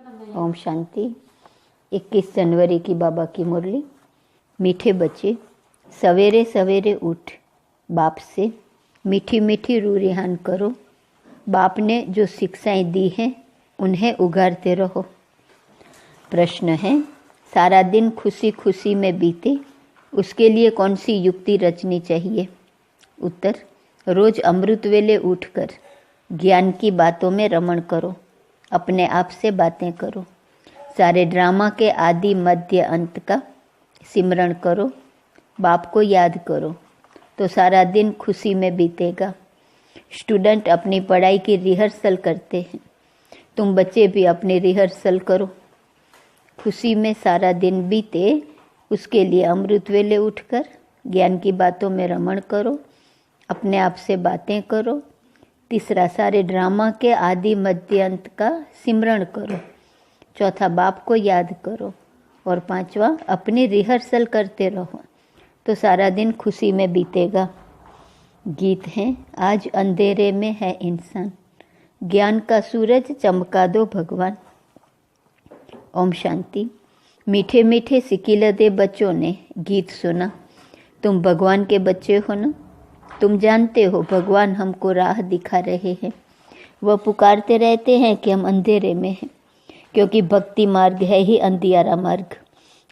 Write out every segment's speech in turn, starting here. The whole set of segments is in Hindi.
ओम शांति। 21 जनवरी की बाबा की मुरली। मीठे बच्चे, सवेरे सवेरे उठ बाप से मीठी मीठी रूह रिहान करो। बाप ने जो शिक्षाएं दी हैं उन्हें उगारते रहो। प्रश्न है, सारा दिन खुशी खुशी में बीते, उसके लिए कौन सी युक्ति रचनी चाहिए? उत्तर, रोज अमृत वेले उठकर ज्ञान की बातों में रमण करो, अपने आप से बातें करो, सारे ड्रामा के आदि मध्य अंत का सिमरण करो, बाप को याद करो तो सारा दिन खुशी में बीतेगा। स्टूडेंट अपनी पढ़ाई की रिहर्सल करते हैं, तुम बच्चे भी अपनी रिहर्सल करो। खुशी में सारा दिन बीते, उसके लिए अमृत वेले उठकर ज्ञान की बातों में रमण करो, अपने आप से बातें करो। तीसरा, सारे ड्रामा के आदि मध्य अंत का सिमरण करो। चौथा, बाप को याद करो। और पांचवा, अपनी रिहर्सल करते रहो तो सारा दिन खुशी में बीतेगा। गीत है, आज अंधेरे में है इंसान, ज्ञान का सूरज चमका दो भगवान। ओम शांति। मीठे मीठे सिकिलदे बच्चों ने गीत सुना। तुम भगवान के बच्चे हो ना? तुम जानते हो भगवान हमको राह दिखा रहे हैं। वह पुकारते रहते हैं कि हम अंधेरे में हैं, क्योंकि भक्ति मार्ग है ही अंधियारा मार्ग।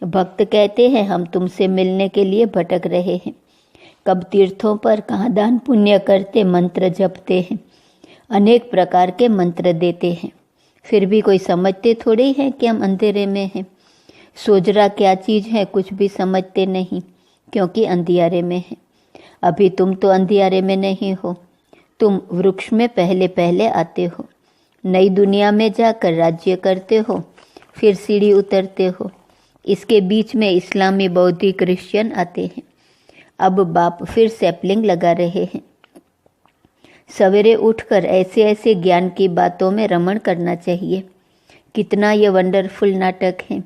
भक्त कहते हैं हम तुमसे मिलने के लिए भटक रहे हैं। कब तीर्थों पर, कहाँ दान पुण्य करते, मंत्र जपते हैं, अनेक प्रकार के मंत्र देते हैं, फिर भी कोई समझते थोड़ी है कि हम अंधेरे में हैं। सोजरा क्या चीज़ है कुछ भी समझते नहीं, क्योंकि अंधियारे में है। अभी तुम तो अंधियारे में नहीं हो, तुम वृक्ष में पहले पहले आते हो। नई दुनिया में जाकर राज्य करते हो, फिर सीढ़ी उतरते हो। इसके बीच में इस्लामी, बौद्धी, क्रिश्चियन आते हैं। अब बाप फिर सैपलिंग लगा रहे हैं। सवेरे उठकर ऐसे ऐसे ज्ञान की बातों में रमण करना चाहिए। कितना ये वंडरफुल नाटक है।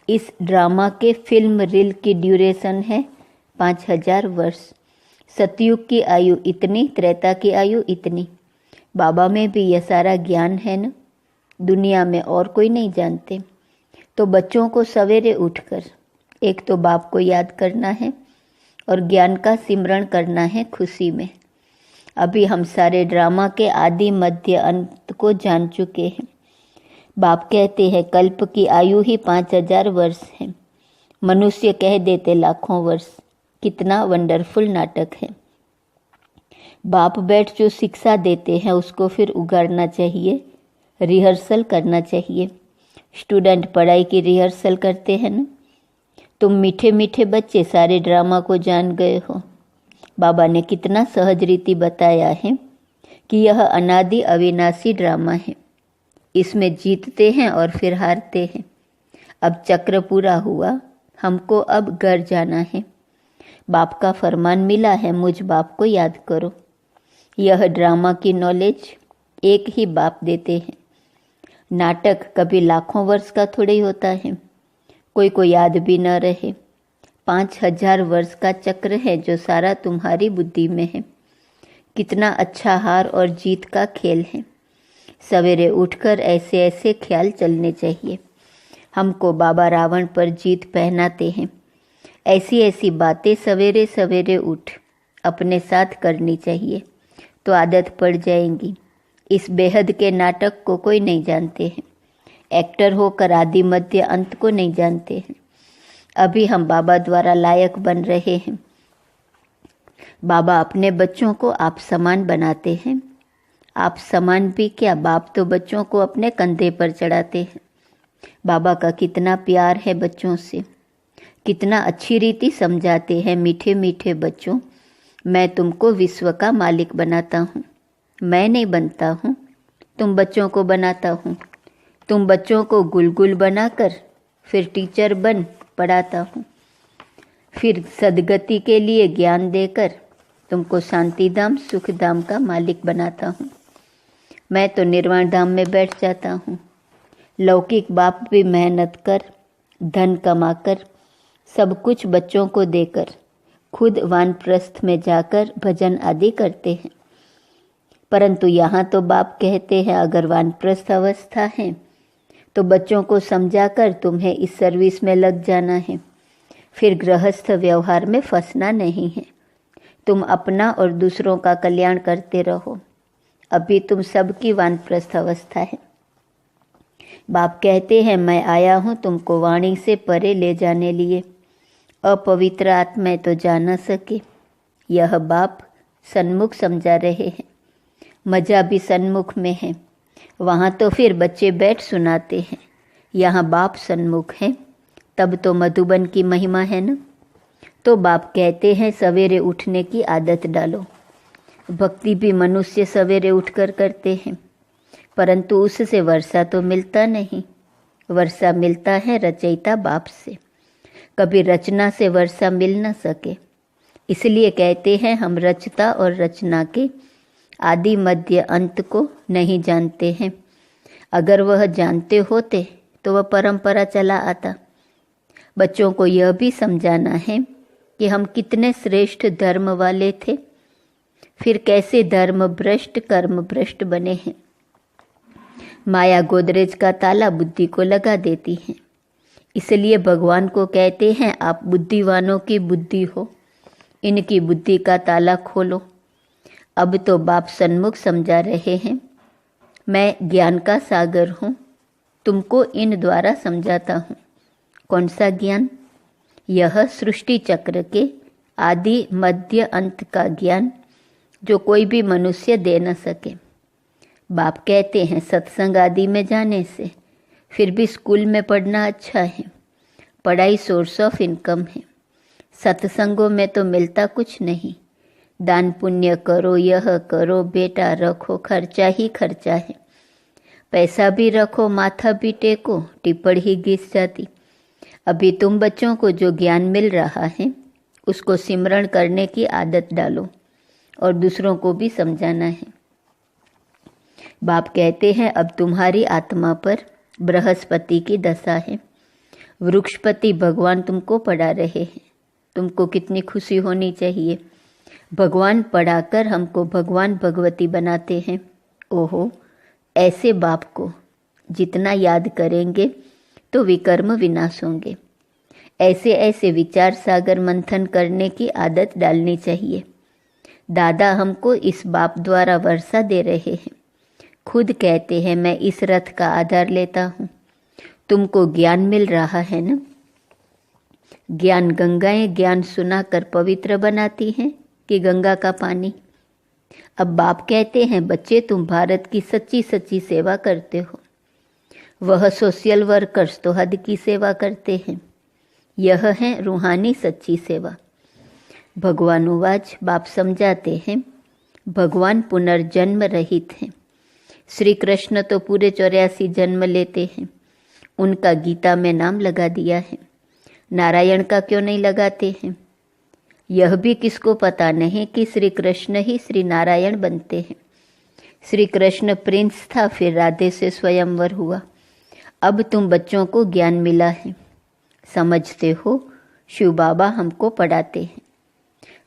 इस ड्रामा के फिल्म रील की ड्यूरेशन है 5000 वर्ष। सतयुग की आयु इतनी, त्रेता की आयु इतनी। बाबा में भी यह सारा ज्ञान है ना, दुनिया में और कोई नहीं जानते। तो बच्चों को सवेरे उठकर एक तो बाप को याद करना है और ज्ञान का सिमरण करना है खुशी में। अभी हम सारे ड्रामा के आदि मध्य अंत को जान चुके हैं। बाप कहते हैं कल्प की आयु ही 5000 वर्ष है, मनुष्य कह देते लाखों वर्ष। कितना वंडरफुल नाटक है। बाप बैठ जो शिक्षा देते हैं उसको फिर उगाड़ना चाहिए, रिहर्सल करना चाहिए। स्टूडेंट पढ़ाई की रिहर्सल करते हैं ना। तुम मीठे मीठे बच्चे सारे ड्रामा को जान गए हो। बाबा ने कितना सहज रीति बताया है कि यह अनादि अविनाशी ड्रामा है। इसमें जीतते हैं और फिर हारते हैं। अब चक्र पूरा हुआ, हमको अब घर जाना है। बाप का फरमान मिला है, मुझ बाप को याद करो। यह ड्रामा की नॉलेज एक ही बाप देते हैं। नाटक कभी लाखों वर्ष का थोड़ी होता है, कोई को याद भी न रहे। 5000 वर्ष का चक्र है जो सारा तुम्हारी बुद्धि में है। कितना अच्छा हार और जीत का खेल है। सवेरे उठकर ऐसे ऐसे ख्याल चलने चाहिए। हमको बाबा रावण पर जीत पहनाते हैं। ऐसी ऐसी बातें सवेरे सवेरे उठ अपने साथ करनी चाहिए तो आदत पड़ जाएंगी। इस बेहद के नाटक को कोई नहीं जानते हैं। एक्टर होकर आदि मध्य अंत को नहीं जानते हैं। अभी हम बाबा द्वारा लायक बन रहे हैं। बाबा अपने बच्चों को आप समान बनाते हैं। आप समान भी क्या, बाप तो बच्चों को अपने कंधे पर चढ़ाते हैं। बाबा का कितना प्यार है बच्चों से, कितना अच्छी रीति समझाते हैं। मीठे मीठे बच्चों, मैं तुमको विश्व का मालिक बनाता हूँ। मैं नहीं बनता हूँ, तुम बच्चों को बनाता हूँ। तुम बच्चों को गुलगुल बनाकर फिर टीचर बन पढ़ाता हूँ। फिर सदगति के लिए ज्ञान देकर तुमको शांति धाम, सुख धाम का मालिक बनाता हूँ। मैं तो निर्वाण धाम में बैठ जाता हूँ। लौकिक बाप भी मेहनत कर, धन कमाकर, सब कुछ बच्चों को देकर खुद वानप्रस्थ में जाकर भजन आदि करते हैं। परंतु यहाँ तो बाप कहते हैं अगर वानप्रस्थ अवस्था है तो बच्चों को समझाकर तुम्हें इस सर्विस में लग जाना है। फिर गृहस्थ व्यवहार में फंसना नहीं है। तुम अपना और दूसरों का कल्याण करते रहो। अभी तुम सबकी वानप्रस्थ अवस्था है। बाप कहते हैं मैं आया हूँ तुमको वाणी से परे ले जाने लिए। अपवित्र आत्माएं तो जा न सके। यह बाप सन्मुख समझा रहे हैं। मजा भी सन्मुख में है। वहाँ तो फिर बच्चे बैठ सुनाते हैं, यहाँ बाप सन्मुख हैं। तब तो मधुबन की महिमा है न। तो बाप कहते हैं सवेरे उठने की आदत डालो। भक्ति भी मनुष्य सवेरे उठकर करते हैं, परंतु उससे वर्षा तो मिलता नहीं। वर्षा मिलता है रचयिता बाप से। कभी रचना से वर्षा मिल न सके, इसलिए कहते हैं हम रचता और रचना के आदि मध्य अंत को नहीं जानते हैं। अगर वह जानते होते तो वह परंपरा चला आता। बच्चों को यह भी समझाना है कि हम कितने श्रेष्ठ धर्म वाले थे, फिर कैसे धर्म भ्रष्ट कर्म भ्रष्ट बने हैं। माया गोदरेज का ताला बुद्धि को लगा देती है। इसलिए भगवान को कहते हैं आप बुद्धिवानों की बुद्धि हो, इनकी बुद्धि का ताला खोलो। अब तो बाप सन्मुख समझा रहे हैं मैं ज्ञान का सागर हूँ, तुमको इन द्वारा समझाता हूँ। कौन सा ज्ञान? यह सृष्टि चक्र के आदि मध्य अंत का ज्ञान जो कोई भी मनुष्य दे न सके। बाप कहते हैं सत्संग आदि में जाने से फिर भी स्कूल में पढ़ना अच्छा है। पढ़ाई सोर्स ऑफ इनकम है। सत्संगों में तो मिलता कुछ नहीं। दान पुण्य करो, यह करो, बेटा रखो, खर्चा ही खर्चा है। पैसा भी रखो, माथा भी टेको, टिप्पण ही घिस जाती। अभी तुम बच्चों को जो ज्ञान मिल रहा है उसको सिमरण करने की आदत डालो और दूसरों को भी समझाना है। बाप कहते हैं अब तुम्हारी आत्मा पर बृहस्पति की दशा है। वृक्षपति भगवान तुमको पढ़ा रहे हैं। तुमको कितनी खुशी होनी चाहिए। भगवान पढ़ाकर हमको भगवान भगवती बनाते हैं। ओहो, ऐसे बाप को जितना याद करेंगे तो विकर्म विनाश होंगे। ऐसे ऐसे विचार सागर मंथन करने की आदत डालनी चाहिए। दादा हमको इस बाप द्वारा वर्षा दे रहे हैं। खुद कहते हैं मैं इस रथ का आधार लेता हूँ। तुमको ज्ञान मिल रहा है न। ज्ञान गंगाएं ज्ञान सुनाकर पवित्र बनाती हैं कि गंगा का पानी। अब बाप कहते हैं बच्चे तुम भारत की सच्ची सच्ची सेवा करते हो। वह सोशल वर्कर्स तो हद की सेवा करते हैं। यह है रूहानी सच्ची सेवा। भगवानुवाच बाप समझाते हैं भगवान पुनर्जन्म रहित हैं। श्री कृष्ण तो पूरे 84 जन्म लेते हैं। उनका गीता में नाम लगा दिया है। नारायण का क्यों नहीं लगाते हैं? यह भी किसको पता नहीं कि श्री कृष्ण ही श्री नारायण बनते हैं। श्री कृष्ण प्रिंस था, फिर राधे से स्वयंवर हुआ। अब तुम बच्चों को ज्ञान मिला है, समझते हो। शिव बाबा हमको पढ़ाते हैं।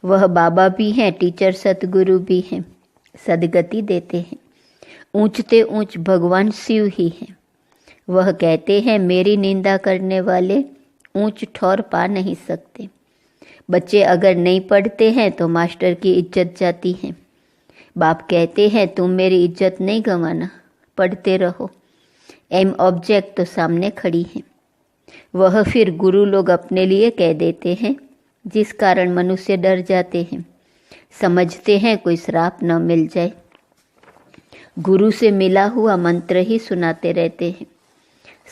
वह बाबा भी हैं, टीचर सतगुरु भी हैं, सदगति देते हैं। ऊंचते ऊंच भगवान शिव ही हैं। वह कहते हैं मेरी निंदा करने वाले ऊंच ठौर पा नहीं सकते। बच्चे अगर नहीं पढ़ते हैं तो मास्टर की इज्जत जाती है। बाप कहते हैं तुम मेरी इज्जत नहीं गंवाना, पढ़ते रहो। एम ऑब्जेक्ट तो सामने खड़ी है। वह फिर गुरु लोग अपने लिए कह देते हैं, जिस कारण मनुष्य डर जाते हैं। समझते हैं कोई श्राप न मिल जाए। गुरु से मिला हुआ मंत्र ही सुनाते रहते हैं।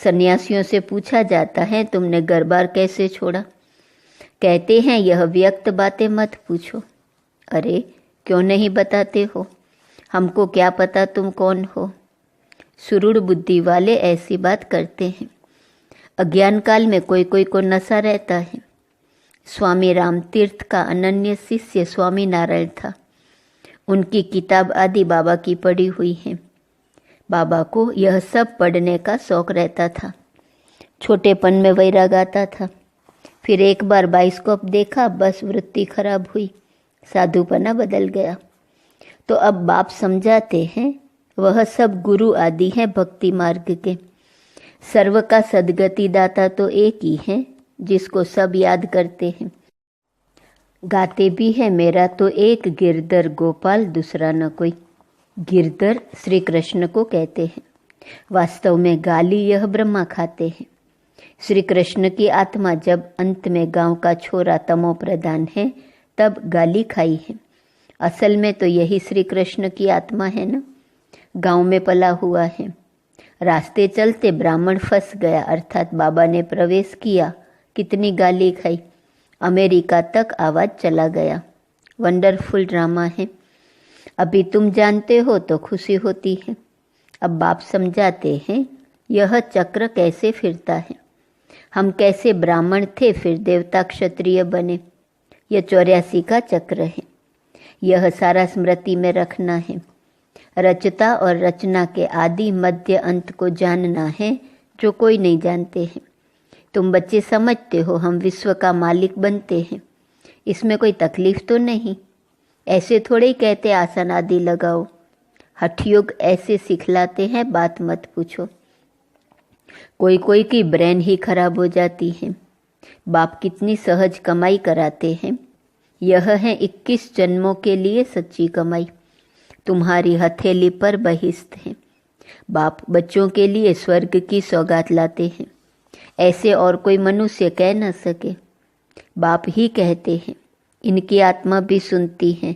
सन्यासियों से पूछा जाता है तुमने घर बार कैसे छोड़ा? कहते हैं यह व्यक्त बातें मत पूछो। अरे क्यों नहीं बताते हो? हमको क्या पता तुम कौन हो? सुरूढ़ बुद्धि वाले ऐसी बात करते हैं। अज्ञान काल में कोई कोई को नशा रहता है। स्वामी राम तीर्थ का अनन्य शिष्य स्वामी नारायण था। उनकी किताब आदि बाबा की पढ़ी हुई है। बाबा को यह सब पढ़ने का शौक रहता था। छोटेपन में वैराग आता था। फिर एक बार बाइस्कोप देखा, बस वृत्ति खराब हुई, साधुपना बदल गया। तो अब बाप समझाते हैं वह सब गुरु आदि हैं भक्ति मार्ग के। सर्व का सद्गति दाता तो एक ही है, जिसको सब याद करते हैं। गाते भी है मेरा तो एक गिरधर गोपाल, दूसरा न कोई। गिरधर श्री कृष्ण को कहते हैं। वास्तव में गाली यह ब्रह्मा खाते हैं। श्री कृष्ण की आत्मा जब अंत में गांव का छोरा तमो प्रधान है, तब गाली खाई है। असल में तो यही श्री कृष्ण की आत्मा है ना। गांव में पला हुआ है। रास्ते चलते ब्राह्मण फंस गया, अर्थात बाबा ने प्रवेश किया। कितनी गाली खाई, अमेरिका तक आवाज चला गया। वंडरफुल ड्रामा है। अभी तुम जानते हो तो खुशी होती है। अब बाप समझाते हैं यह चक्र कैसे फिरता है। हम कैसे ब्राह्मण थे, फिर देवता क्षत्रिय बने। यह 84 का चक्र है। यह सारा स्मृति में रखना है। रचता और रचना के आदि मध्य अंत को जानना है, जो कोई नहीं जानते हैं। तुम बच्चे समझते हो हम विश्व का मालिक बनते हैं, इसमें कोई तकलीफ तो नहीं। ऐसे थोड़े ही कहते आसन आदि लगाओ। हठयोग ऐसे सिखलाते हैं, बात मत पूछो। कोई कोई की ब्रेन ही खराब हो जाती है। बाप कितनी सहज कमाई कराते हैं। यह है 21 जन्मों के लिए सच्ची कमाई। तुम्हारी हथेली पर बहिष्ठ है। बाप बच्चों के लिए स्वर्ग की सौगात लाते हैं। ऐसे और कोई मनुष्य कह न सके। बाप ही कहते हैं। इनकी आत्मा भी सुनती है।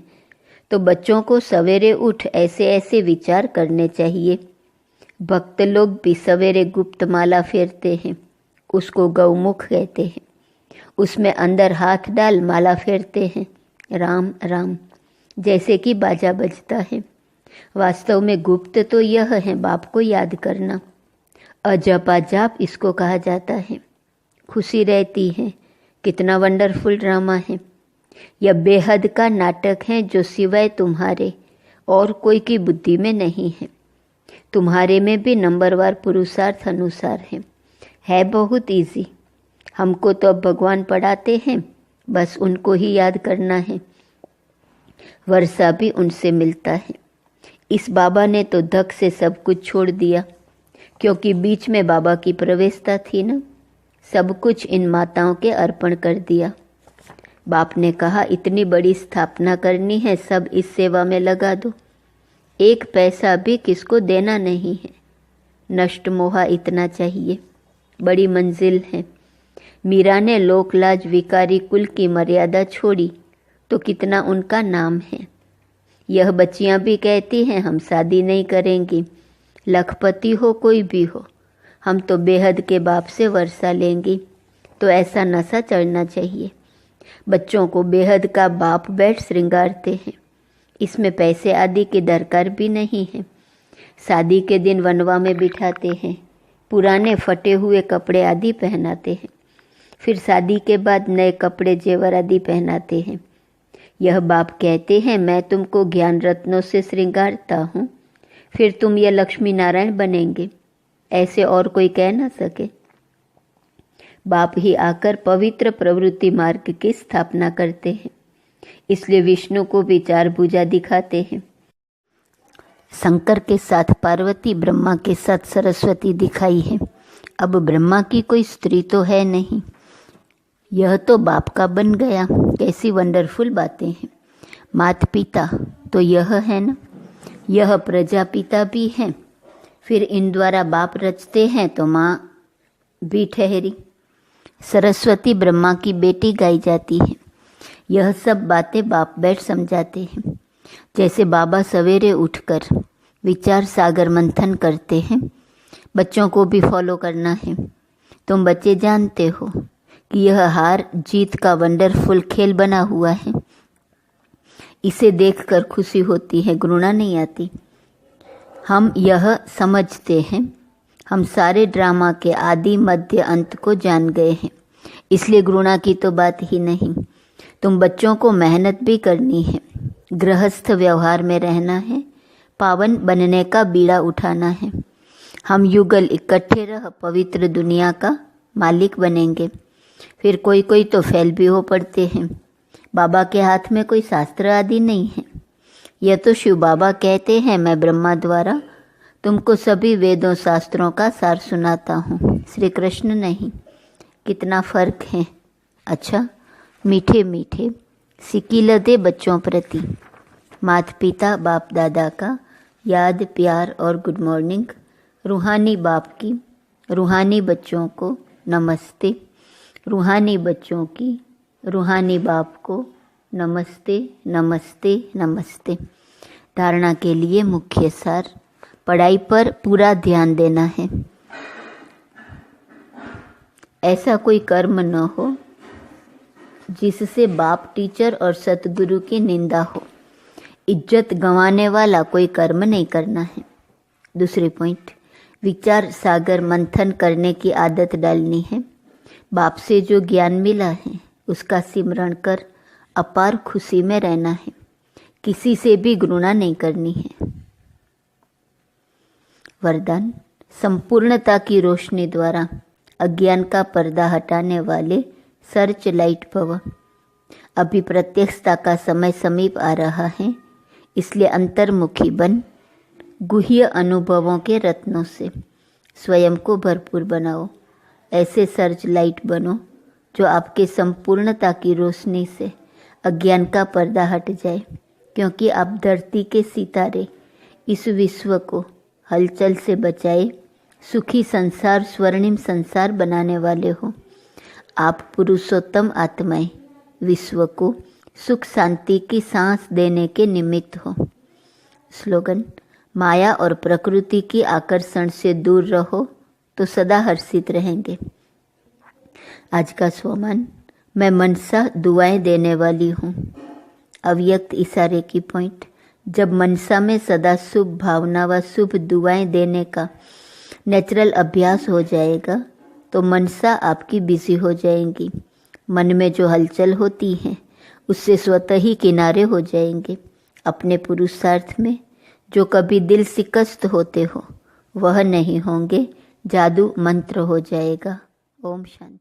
तो बच्चों को सवेरे उठ ऐसे ऐसे विचार करने चाहिए। भक्त लोग भी सवेरे गुप्त माला फेरते हैं, उसको गौमुख कहते हैं। उसमें अंदर हाथ डाल माला फेरते हैं, राम राम, जैसे कि बाजा बजता है। वास्तव में गुप्त तो यह है बाप को याद करना। अजपा जाप इसको कहा जाता है। खुशी रहती है। कितना वंडरफुल ड्रामा है। यह बेहद का नाटक है, जो सिवाय तुम्हारे और कोई की बुद्धि में नहीं है। तुम्हारे में भी नंबरवार पुरुषार्थ अनुसार है बहुत इजी। हमको तो अब भगवान पढ़ाते हैं, बस उनको ही याद करना है। वर्षा भी उनसे मिलता है। इस बाबा ने तो धक से सब कुछ छोड़ दिया, क्योंकि बीच में बाबा की प्रवेशता थी ना। सब कुछ इन माताओं के अर्पण कर दिया। बाप ने कहा इतनी बड़ी स्थापना करनी है, सब इस सेवा में लगा दो। एक पैसा भी किसको देना नहीं है। नष्ट मोहा इतना चाहिए। बड़ी मंजिल है। मीरा ने लोकलाज विकारी कुल की मर्यादा छोड़ी तो कितना उनका नाम है। यह बच्चियां भी कहती हैं हम शादी नहीं करेंगी, लखपति हो कोई भी हो, हम तो बेहद के बाप से वर्षा लेंगी। तो ऐसा नशा चढ़ना चाहिए। बच्चों को बेहद का बाप बैठ श्रृंगारते हैं। इसमें पैसे आदि की दरकार भी नहीं है। शादी के दिन वनवा में बिठाते हैं, पुराने फटे हुए कपड़े आदि पहनाते हैं। फिर शादी के बाद नए कपड़े जेवर आदि पहनाते हैं। यह बाप कहते हैं मैं तुमको ज्ञान रत्नों से श्रृंगारता हूँ, फिर तुम ये लक्ष्मी नारायण बनेंगे। ऐसे और कोई कह ना सके। बाप ही आकर पवित्र प्रवृत्ति मार्ग की स्थापना करते हैं। इसलिए विष्णु को भी 4 भुजा दिखाते हैं। शंकर के साथ पार्वती, ब्रह्मा के साथ सरस्वती दिखाई है। अब ब्रह्मा की कोई स्त्री तो है नहीं। यह तो बाप का बन गया। कैसी वंडरफुल बातें हैं। माता पिता तो यह है ना। यह प्रजापिता भी है। फिर इन द्वारा बाप रचते हैं तो माँ भी ठहरी। सरस्वती ब्रह्मा की बेटी गाई जाती है। यह सब बातें बाप बैठ समझाते हैं। जैसे बाबा सवेरे उठकर विचार सागर मंथन करते हैं, बच्चों को भी फॉलो करना है। तुम बच्चे जानते हो कि यह हार जीत का वंडरफुल खेल बना हुआ है। इसे देखकर खुशी होती है, घृणा नहीं आती। हम यह समझते हैं हम सारे ड्रामा के आदि मध्य अंत को जान गए हैं, इसलिए घृणा की तो बात ही नहीं। तुम बच्चों को मेहनत भी करनी है, गृहस्थ व्यवहार में रहना है, पावन बनने का बीड़ा उठाना है। हम युगल इकट्ठे रह पवित्र दुनिया का मालिक बनेंगे। फिर कोई कोई तो फेल भी हो पड़ते हैं। बाबा के हाथ में कोई शास्त्र आदि नहीं है। यह तो शिव बाबा कहते हैं मैं ब्रह्मा द्वारा तुमको सभी वेदों शास्त्रों का सार सुनाता हूँ। श्री कृष्ण नहीं, कितना फर्क है। अच्छा, मीठे मीठे सिकीलते बच्चों प्रति माता पिता बाप दादा का याद प्यार और गुड मॉर्निंग। रूहानी बाप की रूहानी बच्चों को नमस्ते। रूहानी बच्चों की रूहानी बाप को नमस्ते नमस्ते नमस्ते। धारणा के लिए मुख्य सार, पढ़ाई पर पूरा ध्यान देना है। ऐसा कोई कर्म न हो जिससे बाप, टीचर और सतगुरु की निंदा हो। इज्जत गंवाने वाला कोई कर्म नहीं करना है। दूसरी पॉइंट, विचार सागर मंथन करने की आदत डालनी है। बाप से जो ज्ञान मिला है उसका सिमरण कर अपार खुशी में रहना है। किसी से भी घृणा नहीं करनी है। वरदान, संपूर्णता की रोशनी द्वारा अज्ञान का पर्दा हटाने वाले सर्च लाइट भव। अभी प्रत्यक्षता का समय समीप आ रहा है, इसलिए अंतर्मुखी बन गुह्य अनुभवों के रत्नों से स्वयं को भरपूर बनाओ। ऐसे सर्च लाइट बनो जो आपके संपूर्णता की रोशनी से अज्ञान का पर्दा हट जाए, क्योंकि आप धरती के सितारे इस विश्व को हलचल से बचाए सुखी संसार, स्वर्णिम संसार बनाने वाले हो। आप पुरुषोत्तम आत्माएं विश्व को सुख शांति की सांस देने के निमित्त हो। स्लोगन, माया और प्रकृति की आकर्षण से दूर रहो तो सदा हर्षित रहेंगे। आज का स्वमान, मैं मनसा दुआएं देने वाली हूँ। अव्यक्त इशारे की पॉइंट, जब मनसा में सदा शुभ भावना व शुभ दुआएं देने का नेचुरल अभ्यास हो जाएगा तो मनसा आपकी बिजी हो जाएंगी। मन में जो हलचल होती है उससे स्वतः ही किनारे हो जाएंगे। अपने पुरुषार्थ में जो कभी दिल शिकस्त होते हो वह नहीं होंगे। जादू मंत्र हो जाएगा। ओम शांति।